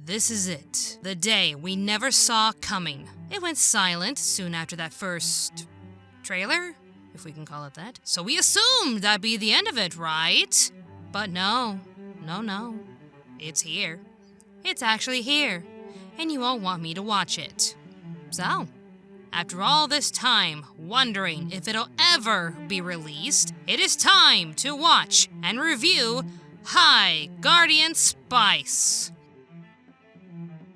this is it. The day we never saw coming. It went silent soon after that first trailer, if we can call it that. So we assumed that'd be the end of it, right? But no. It's here. It's actually here. And you all want me to watch it. So, after all this time wondering if it'll ever be released, it is time to watch and review High Guardian Spice.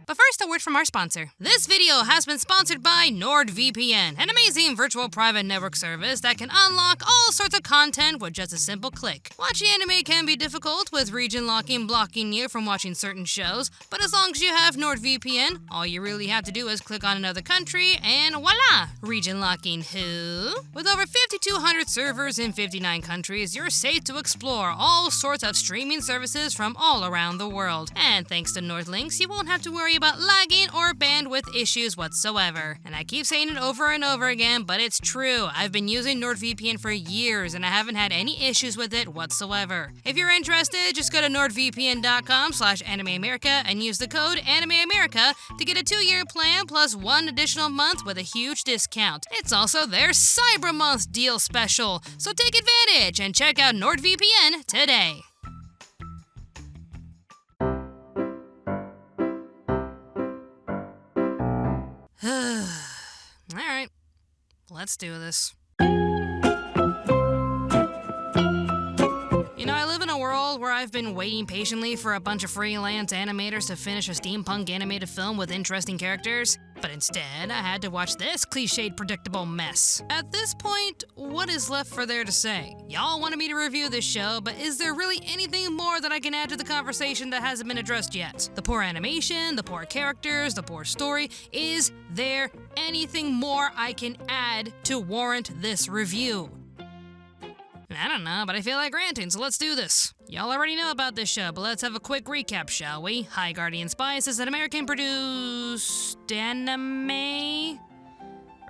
But first, a word from our sponsor. This video has been sponsored by NordVPN, an amazing virtual private network service that can unlock all sorts of content with just a simple click. Watching anime can be difficult with region locking blocking you from watching certain shows, but as long as you have NordVPN, all you really have to do is click on another country and voila! Region locking who? With over 5,200 servers in 59 countries, you're safe to explore all sorts of streaming services from all around the world. And thanks to NordLynx, you won't have to worry about lagging or bandwidth issues whatsoever. And I keep saying it over and over again, but it's true. I've been using NordVPN for years and I haven't had any issues with it whatsoever. If you're interested, just go to nordvpn.com/AnimeAmerica and use the code AnimeAmerica to get a 2-year plan plus 1 additional month with a huge discount. It's also their Cyber Month deal special, so take advantage and check out NordVPN today. Alright, let's do this. You know, I live in a world where I've been waiting patiently for a bunch of freelance animators to finish a steampunk animated film with interesting characters, but instead I had to watch this cliched, predictable mess. At this point, what is left for there to say? Y'all wanted me to review this show, but is there really anything more that I can add to the conversation that hasn't been addressed yet? The poor animation, the poor characters, the poor story. Is there anything more I can add to warrant this review? I don't know, but I feel like ranting, so let's do this. Y'all already know about this show, but let's have a quick recap, shall we? High Guardian Spice is an American-produced anime?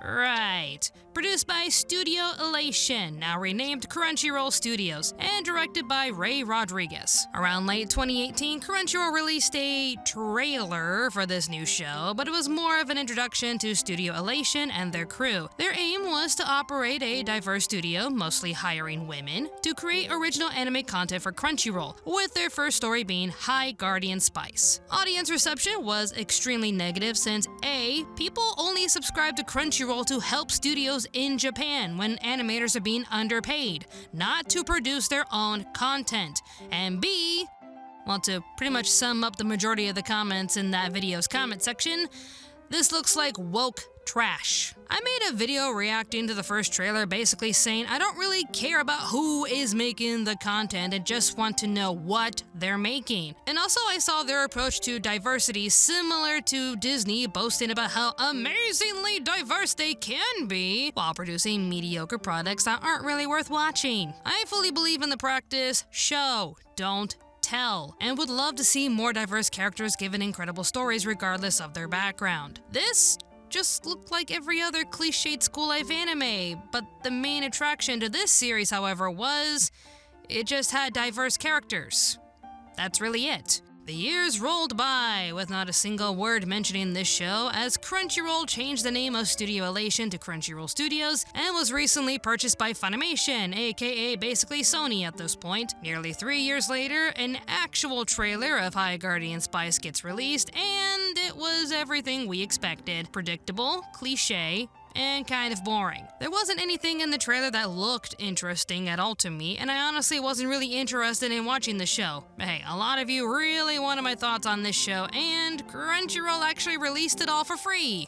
Right. Produced by Studio Elation, now renamed Crunchyroll Studios, and directed by Ray Rodriguez. Around late 2018, Crunchyroll released a trailer for this new show, but it was more of an introduction to Studio Elation and their crew. Their aim was to operate a diverse studio, mostly hiring women, to create original anime content for Crunchyroll, with their first story being High Guardian Spice. Audience reception was extremely negative since A, people only subscribe to Crunchyroll to help studios in Japan when animators are being underpaid, not to produce their own content. And B, well, to pretty much sum up the majority of the comments in that video's comment section, this looks like woke trash. I made a video reacting to the first trailer basically saying I don't really care about who is making the content and just want to know what they're making. And also I saw their approach to diversity similar to Disney boasting about how amazingly diverse they can be while producing mediocre products that aren't really worth watching. I fully believe in the practice, show, don't tell, and would love to see more diverse characters given incredible stories regardless of their background. This just looked like every other cliched school life anime, but the main attraction to this series, however, was it just had diverse characters. That's really it. The years rolled by with not a single word mentioning this show, as Crunchyroll changed the name of Studio Elation to Crunchyroll Studios and was recently purchased by Funimation, aka basically Sony at this point. Nearly 3 years later, an actual trailer of High Guardian Spice gets released, and it was everything we expected. Predictable, cliche, and kind of boring. There wasn't anything in the trailer that looked interesting at all to me, and I honestly wasn't really interested in watching the show. But hey, a lot of you really wanted my thoughts on this show, and Crunchyroll actually released it all for free.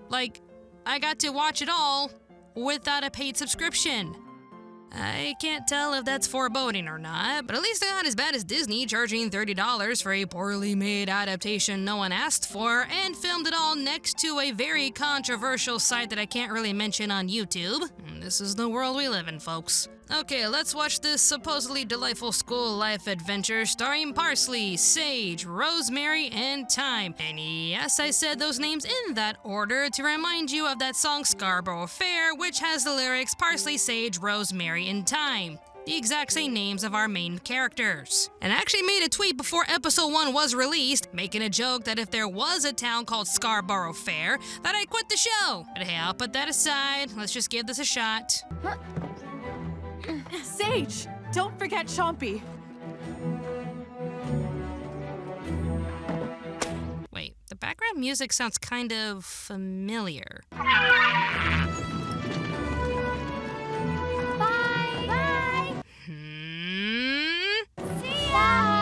Like, I got to watch it all without a paid subscription. I can't tell if that's foreboding or not, but at least they're not as bad as Disney charging $30 for a poorly made adaptation no one asked for and filmed it all next to a very controversial site that I can't really mention on YouTube. This is the world we live in, folks. Okay, let's watch this supposedly delightful school life adventure starring Parsley, Sage, Rosemary, and Thyme. And yes, I said those names in that order to remind you of that song Scarborough Fair, which has the lyrics Parsley, Sage, Rosemary, and Thyme. the exact same names of our main characters. And I actually made a tweet before episode 1 was released, making a joke that if there was a town called Scarborough Fair, that I'd quit the show. But hey, I'll put that aside. Let's just give this a shot. Sage, don't forget Chompy. Wait, the background music sounds kind of familiar. Bye. Bye. See ya.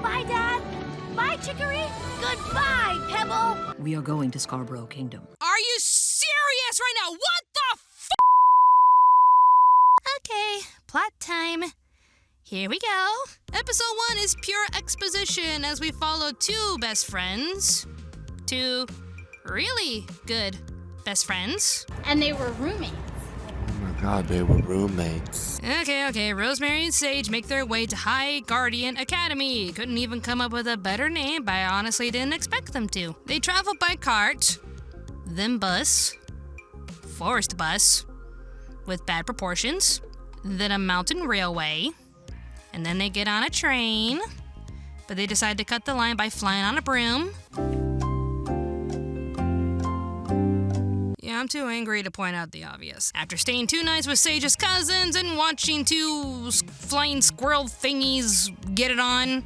Bye, Dad. Bye, Chicory. Goodbye, Pebble. We are going to Scarborough Kingdom. Are you serious right now? What the f? Okay, plot time. Here we go. Episode 1 is pure exposition as we follow two best friends. Two really good best friends. And they were roommates. Oh my god, they were roommates. Okay. Rosemary and Sage make their way to High Guardian Academy. Couldn't even come up with a better name, but I honestly didn't expect them to. They travel by cart, then bus, forest bus, with bad proportions, then a mountain railway, and then they get on a train, but they decide to cut the line by flying on a broom. Yeah, I'm too angry to point out the obvious. After staying 2 nights with Sage's cousins and watching 2 flying squirrel thingies get it on,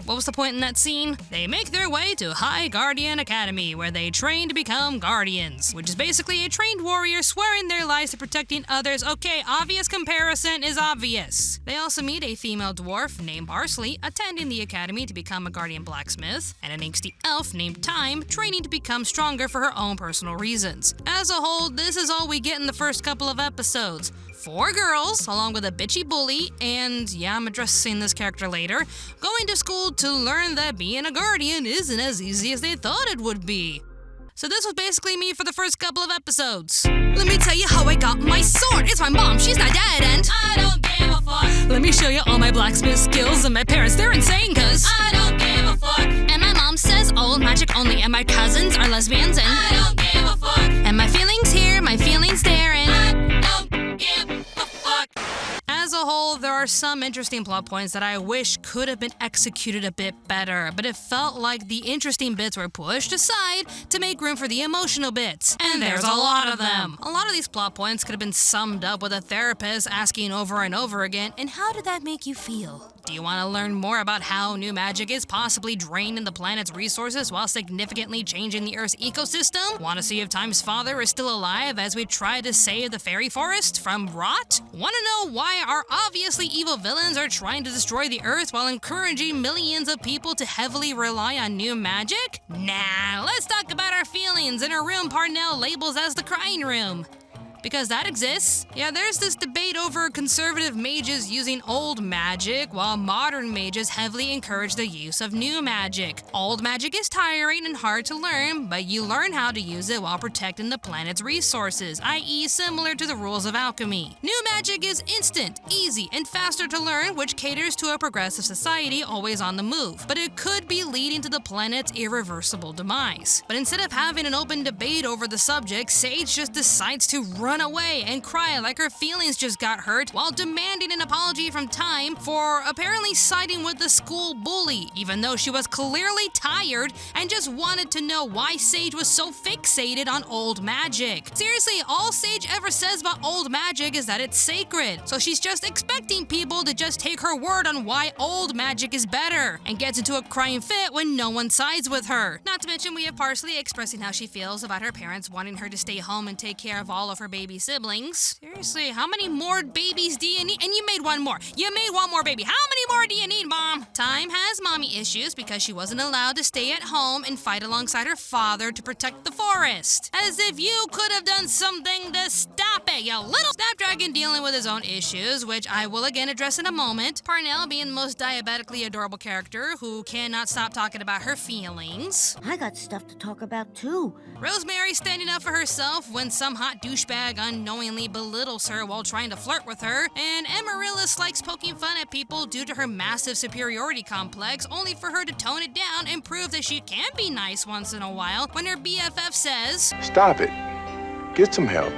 what was the point in that scene? They make their way to High Guardian Academy, where they train to become guardians, which is basically a trained warrior swearing their lives to protecting others. Okay, obvious comparison is obvious. They also meet a female dwarf named Parsley, attending the academy to become a guardian blacksmith, and an angsty elf named Time, training to become stronger for her own personal reasons. As a whole, this is all we get in the first couple of episodes. 4 girls, along with a bitchy bully, and yeah, I'm addressing this character later, going to school to learn that being a guardian isn't as easy as they thought it would be. So this was basically me for the first couple of episodes. Let me tell you how I got my sword. It's my mom, she's not dead, and I don't give a fuck. Let me show you all my blacksmith skills, and my parents, they're insane, cause I don't give a fuck. And my mom says old magic only, and my cousins are lesbians, and I don't give a fuck. And my feelings here, my feelings there, and I don't give a fuck. As a whole, there are some interesting plot points that I wish could have been executed a bit better, but it felt like the interesting bits were pushed aside to make room for the emotional bits. And there's a lot of them. A lot of these plot points could have been summed up with a therapist asking over and over again, and how did that make you feel? Do you want to learn more about how new magic is possibly draining the planet's resources while significantly changing the Earth's ecosystem? Want to see if Time's father is still alive as we try to save the fairy forest from rot? Want to know why our obviously evil villains are trying to destroy the Earth while encouraging millions of people to heavily rely on new magic? Nah, let's talk about our feelings in a room Parnell labels as the crying room. Because that exists. Yeah, there's this debate over conservative mages using old magic, while modern mages heavily encourage the use of new magic. Old magic is tiring and hard to learn, but you learn how to use it while protecting the planet's resources, i.e. similar to the rules of alchemy. New magic is instant, easy, and faster to learn, which caters to a progressive society always on the move, but it could be leading to the planet's irreversible demise. But instead of having an open debate over the subject, Sage just decides to run away and cry like her feelings just got hurt while demanding an apology from Time for apparently siding with the school bully, even though she was clearly tired and just wanted to know why Sage was so fixated on old magic. Seriously, all Sage ever says about old magic is that it's sacred, so she's just expecting people to just take her word on why old magic is better, and gets into a crying fit when no one sides with her. Not to mention we have Parsley expressing how she feels about her parents wanting her to stay home and take care of all of her baby siblings. Seriously, how many more babies do you need? And you made one more. You made one more baby. How many more do you need, Mom? Time has mommy issues because she wasn't allowed to stay at home and fight alongside her father to protect the forest. As if you could have done something to stop it, you little snapdragon dealing with his own issues, which I will again address in a moment. Parnell being the most diabetically adorable character who cannot stop talking about her feelings. I got stuff to talk about too. Rosemary standing up for herself when some hot douchebag douchebag unknowingly belittles her while trying to flirt with her, and Amaryllis likes poking fun at people due to her massive superiority complex, only for her to tone it down and prove that she can be nice once in a while when her BFF says, Stop it. Get some help.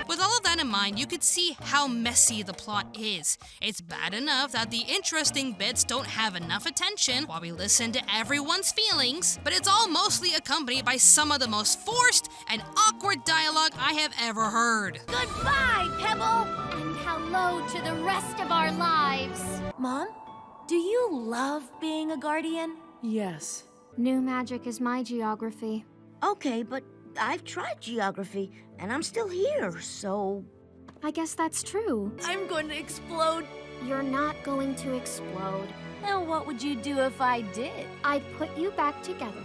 With all of that in mind, you could see how messy the plot is. It's bad enough that the interesting bits don't have enough attention while we listen to everyone's feelings, but it's all mostly accompanied by some of the most forced and awkward dialogue I have ever heard. Goodbye, Pebble! And hello to the rest of our lives. Mom, do you love being a guardian? Yes. New magic is my geography. Okay, but I've tried geography, and I'm still here, so... I guess that's true. I'm going to explode. You're not going to explode. And what would you do if I did? I'd put you back together.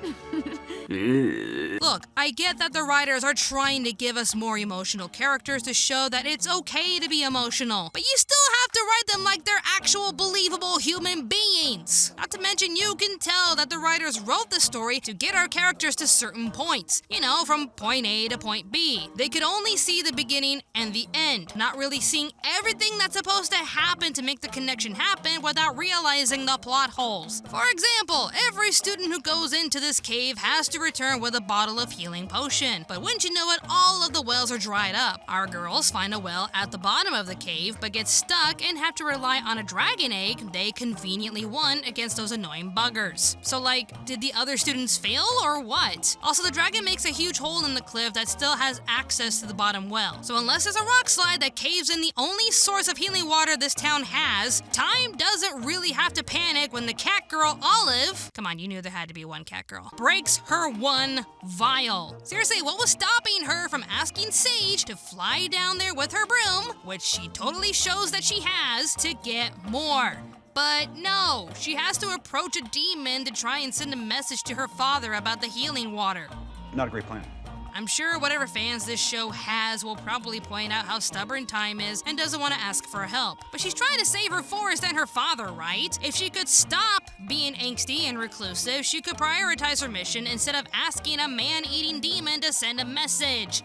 Look, I get that the writers are trying to give us more emotional characters to show that it's okay to be emotional, but you still have to write them like they're actual believable human beings. Not to mention, you can tell that the writers wrote the story to get our characters to certain points. You know, from point A to point B. They could only see the beginning and the end, not really seeing everything that's supposed to happen to make the connection happen without realizing the plot holes. For example, every student who goes into this cave has to return with a bottle of healing potion. But wouldn't you know it, all of the wells are dried up. Our girls find a well at the bottom of the cave, but get stuck and have to rely on a dragon egg they conveniently won against those annoying buggers. So like, did the other students fail or what? Also, the dragon makes a huge hole in the cliff that still has access to the bottom well. So unless there's a rock slide that caves in the only source of healing water this town has, time doesn't really have to panic when the cat girl Olive, come on, you knew there had to be one cat girl, breaks her one vial. Seriously, what was stopping her from asking Sage to fly down there with her broom, which she totally shows that she has, to get more? But no, she has to approach a demon to try and send a message to her father about the healing water. Not a great plan. I'm sure whatever fans this show has will probably point out how stubborn Time is and doesn't want to ask for help. But she's trying to save her forest and her father, right? If she could stop being angsty and reclusive, she could prioritize her mission instead of asking a man-eating demon to send a message.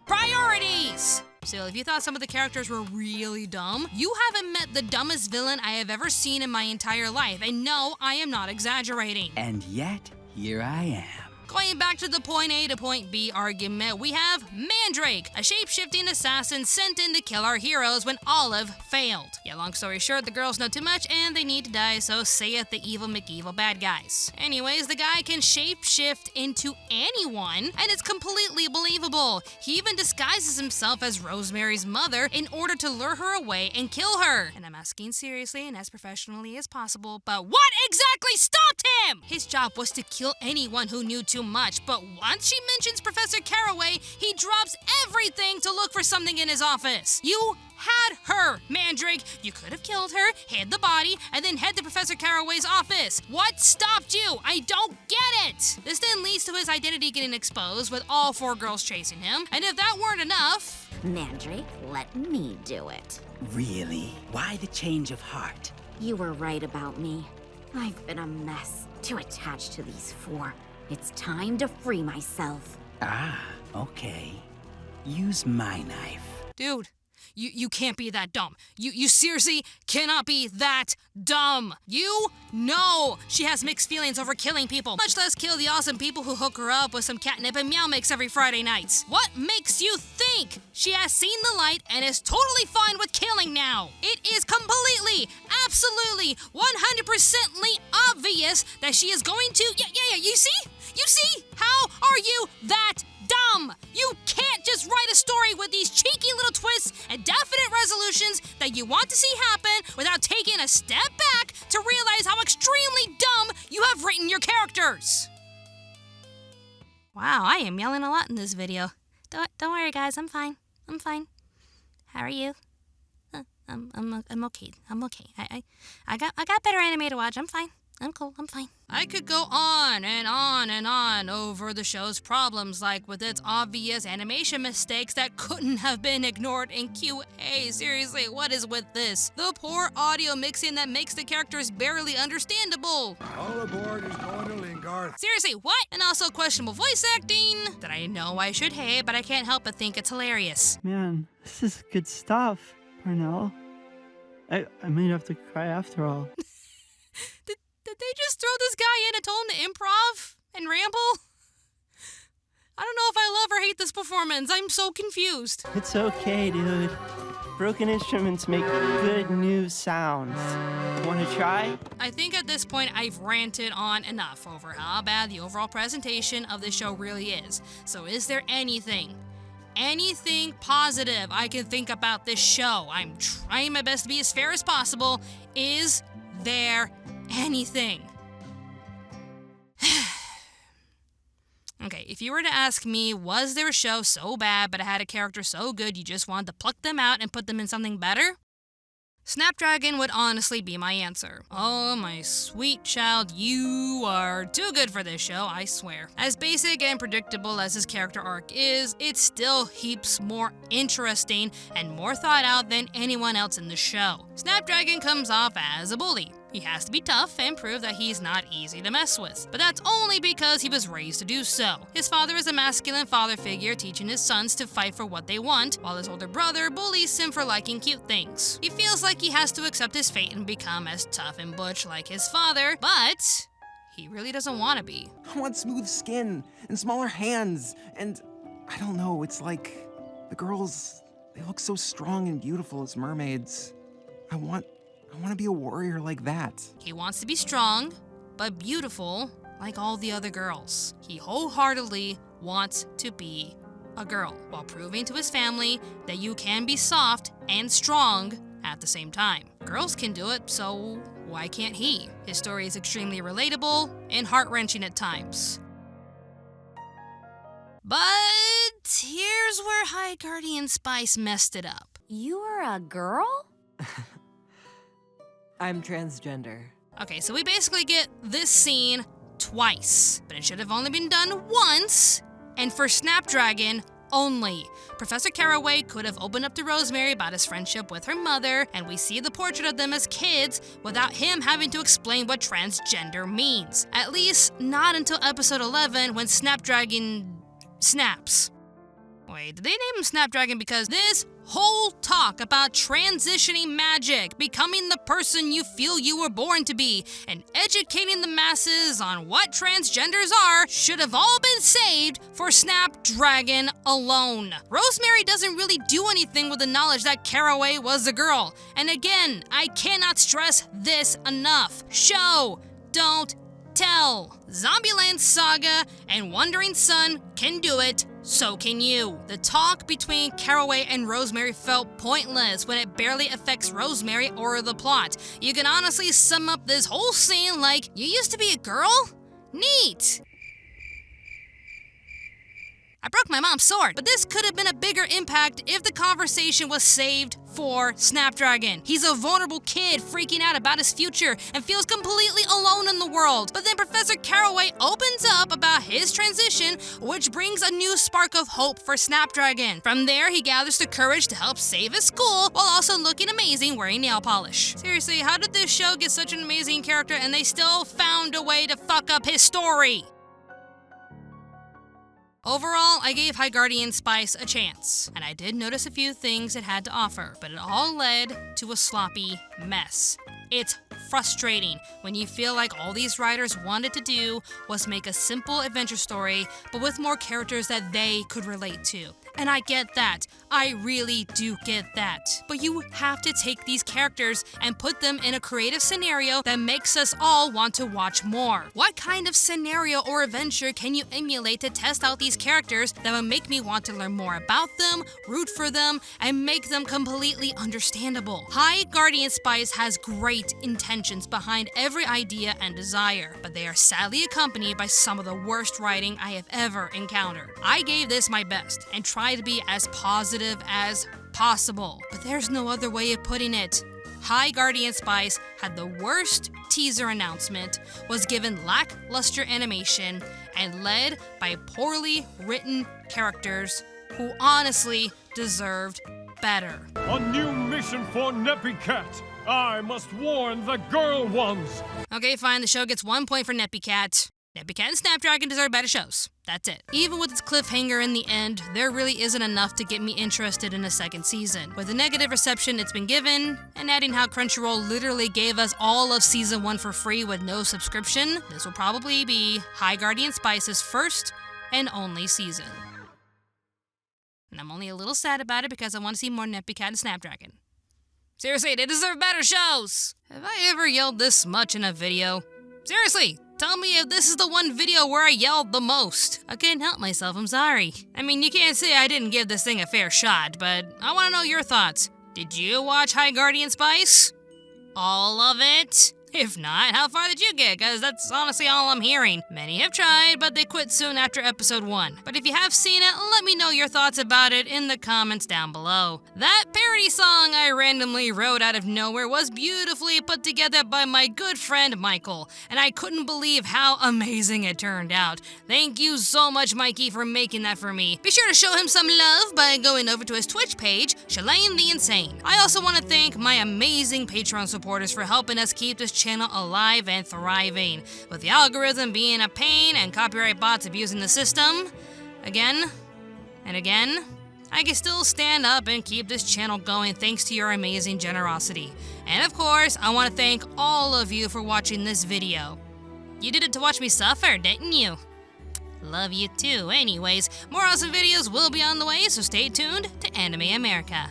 Priorities! So if you thought some of the characters were really dumb, you haven't met the dumbest villain I have ever seen in my entire life. And no, I am not exaggerating. And yet, here I am. Going back to the point A to point B argument, we have Mandrake, a shape-shifting assassin sent in to kill our heroes when Olive failed. Yeah, long story short, the girls know too much and they need to die, so saith the evil McEvil bad guys. Anyways, the guy can shape-shift into anyone, and it's completely believable. He even disguises himself as Rosemary's mother in order to lure her away and kill her. And I'm asking seriously and as professionally as possible, but what exactly stopped him? His job was to kill anyone who knew too much, but once she mentions Professor Caraway, he drops everything to look for something in his office. You had her, Mandrake. You could have killed her, hid the body, and then head to Professor Caraway's office. What stopped you? I don't get it. This then leads to his identity getting exposed with all 4 girls chasing him, and if that weren't enough... Mandrake, let me do it. Really? Why the change of heart? You were right about me. I've been a mess to attach to these 4. It's time to free myself. Ah, okay. Use my knife. Dude, you can't be that dumb. You seriously cannot be that dumb. You know she has mixed feelings over killing people, much less kill the awesome people who hook her up with some catnip and meow mix every Friday nights. What makes you think she has seen the light and is totally fine with killing now? It is completely, absolutely, 100%ly obvious that she is going to... Yeah, you see? You see? How are you that dumb? You can't just write a story with these cheeky little twists and definite resolutions that you want to see happen without taking a step back to realize how extremely dumb you have written your characters. Wow, I am yelling a lot in this video. Don't worry, guys. I'm fine. How are you? I'm okay. I got better anime to watch. I'm fine. I'm cool. I'm fine. I could go on and on and on over the show's problems, like with its obvious animation mistakes that couldn't have been ignored in QA. Seriously, what is with this? The poor audio mixing that makes the characters barely understandable. All aboard is going to Lingard. Seriously, what? And also questionable voice acting that I know I should hate, but I can't help but think it's hilarious. Man, this is good stuff, Parnell. I might have to cry after all. Did they just throw this guy in and told him to improv and ramble? I don't know if I love or hate this performance. I'm so confused. It's okay, dude. Broken instruments make good new sounds. Want to try? I think at this point I've ranted on enough over how bad the overall presentation of this show really is. So is there anything positive I can think about this show? I'm trying my best to be as fair as possible. Is there anything? Okay, if you were to ask me, was there a show so bad but it had a character so good you just wanted to pluck them out and put them in something better? Snapdragon would honestly be my answer. Oh, my sweet child, you are too good for this show, I swear. As basic and predictable as his character arc is, it's still heaps more interesting and more thought out than anyone else in the show. Snapdragon comes off as a bully. He has to be tough and prove that he's not easy to mess with. But that's only because he was raised to do so. His father is a masculine father figure teaching his sons to fight for what they want, while his older brother bullies him for liking cute things. He feels like he has to accept his fate and become as tough and butch like his father, but he really doesn't want to be. I want smooth skin and smaller hands, and I don't know, it's like the girls, they look so strong and beautiful as mermaids. I want to be a warrior like that. He wants to be strong, but beautiful like all the other girls. He wholeheartedly wants to be a girl, while proving to his family that you can be soft and strong at the same time. Girls can do it, so why can't he? His story is extremely relatable and heart-wrenching at times. But here's where High Guardian Spice messed it up. You are a girl? I'm transgender. Okay, so we basically get this scene twice, but it should have only been done once, and for Snapdragon only. Professor Caraway could have opened up to Rosemary about his friendship with her mother, and we see the portrait of them as kids without him having to explain what transgender means. At least not until episode 11 when Snapdragon snaps. Wait, did they name him Snapdragon because this whole talk about transitioning magic, becoming the person you feel you were born to be, and educating the masses on what transgenders are should have all been saved for Snapdragon alone. Rosemary doesn't really do anything with the knowledge that Caraway was a girl. And again, I cannot stress this enough. Show, don't tell. Zombieland Saga and Wandering Sun can do it. So can you. The talk between Caraway and Rosemary felt pointless when it barely affects Rosemary or the plot. You can honestly sum up this whole scene like, you used to be a girl? Neat! I broke my mom's sword, but this could have been a bigger impact if the conversation was saved for Snapdragon. He's a vulnerable kid freaking out about his future and feels completely alone in the world. But then Professor Caraway opens up about his transition, which brings a new spark of hope for Snapdragon. From there, he gathers the courage to help save his school while also looking amazing wearing nail polish. Seriously, how did this show get such an amazing character and they still found a way to fuck up his story? Overall, I gave High Guardian Spice a chance, and I did notice a few things it had to offer, but it all led to a sloppy mess. It's frustrating when you feel like all these writers wanted to do was make a simple adventure story, but with more characters that they could relate to. And I get that. I really do get that. But you have to take these characters and put them in a creative scenario that makes us all want to watch more. What kind of scenario or adventure can you emulate to test out these characters that would make me want to learn more about them, root for them, and make them completely understandable? High Guardian Spice has great intentions behind every idea and desire, but they are sadly accompanied by some of the worst writing I have ever encountered. I gave this my best and tried to be as positive as possible, but there's no other way of putting it. High Guardian Spice had the worst teaser announcement was given lackluster animation and led by poorly written characters who honestly deserved better. A new mission for Neppy Cat. I must warn the girl ones. Okay, fine, the show gets 1 point for Neppy Cat. Neppy Cat and Snapdragon deserve better shows. That's it. Even with its cliffhanger in the end, there really isn't enough to get me interested in a second season. With the negative reception it's been given, and adding how Crunchyroll literally gave us all of Season 1 for free with no subscription, this will probably be High Guardian Spice's first and only season. And I'm only a little sad about it because I want to see more Neppy Cat and Snapdragon. Seriously, they deserve better shows! Have I ever yelled this much in a video? Seriously! Tell me if this is the one video where I yelled the most. I couldn't help myself, I'm sorry. I mean, you can't say I didn't give this thing a fair shot, but I want to know your thoughts. Did you watch High Guardian Spice? All of it? If not, how far did you get? Because that's honestly all I'm hearing. Many have tried, but they quit soon after episode 1. But if you have seen it, let me know your thoughts about it in the comments down below. That parody song I randomly wrote out of nowhere was beautifully put together by my good friend Michael, and I couldn't believe how amazing it turned out. Thank you so much, Mikey, for making that for me. Be sure to show him some love by going over to his Twitch page, Shannen the Insane. I also want to thank my amazing Patreon supporters for helping us keep this channel alive and thriving. With the algorithm being a pain and copyright bots abusing the system, again and again, I can still stand up and keep this channel going thanks to your amazing generosity. And of course, I want to thank all of you for watching this video. You did it to watch me suffer, didn't you? Love you too. Anyways, more awesome videos will be on the way, so stay tuned to Anime America.